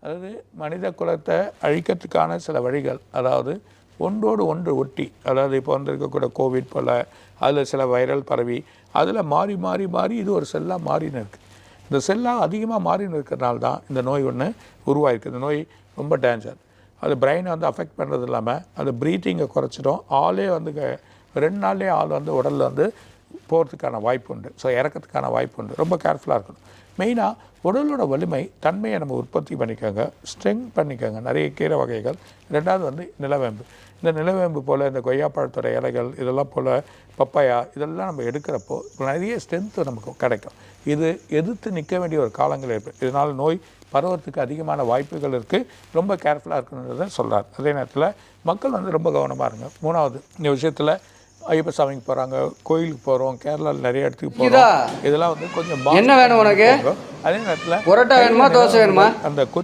அதாவது மனித குலத்தை அழிக்கிறதுக்கான சில வழிகள், அதாவது ஒன்றோடு ஒன்று ஒட்டி, அதாவது இப்போ இருக்கக்கூடிய கோவிட் போல் அதில் சில வைரல் பரவி அதில் மாறி மாறி மாறி இது ஒரு செல்லாக மாறின்னு இருக்குது. இந்த செல்லாக அதிகமாக மாறின்னு இருக்கிறனால தான் இந்த நோய் ஒன்று உருவாயிருக்கு. இந்த நோய் ரொம்ப டேஞ்சர். அது பிரெயினை அஃபெக்ட் பண்ணுறது இல்லாமல் அது ப்ரீத்திங்கை குறைச்சிடும். ஆளே 2 நாள்லேயே ஆள் உடலில் போகிறதுக்கான வாய்ப்பு உண்டு. ஸோ இறக்கிறதுக்கான வாய்ப்பு உண்டு. ரொம்ப கேர்ஃபுல்லாக இருக்கணும். மெயினாக உடலோட வலிமை தன்மையை நம்ம உற்பத்தி பண்ணிக்கோங்க, ஸ்ட்ரெங்க் பண்ணிக்கோங்க. நிறைய கீரை வகைகள். 2வது நிலவேம்பு. இந்த நிலவேம்பு போல் இந்த கொய்யாப்பழத்தோட இலைகள் இதெல்லாம் போல் பப்பாயா இதெல்லாம் நம்ம எடுக்கிறப்போ நிறைய ஸ்ட்ரென்த்து நமக்கு கிடைக்கும். இது எதிர்த்து நிற்க வேண்டிய ஒரு காலங்கள் இருக்குது. இதனால் நோய் பரவறதுக்கு அதிகமான வாய்ப்புகள் இருக்குது. ரொம்ப கேர்ஃபுல்லாக இருக்கணுன்றதை சொல்கிறார். அதே நேரத்தில் மக்கள் ரொம்ப கவனமாக இருங்க. 3வது இந்த விஷயத்தில் ஐயப்ப சாமிக்கு போகிறாங்க, கோயிலுக்கு போகிறோம், கேரளாவில் நிறைய இடத்துக்கு போகிறோம். இதெல்லாம் கொஞ்சம் என்ன வேணும் உனக்கு? அதே நேரத்தில் பரோட்டா வேணுமா, தோசை வேணுமா? அந்த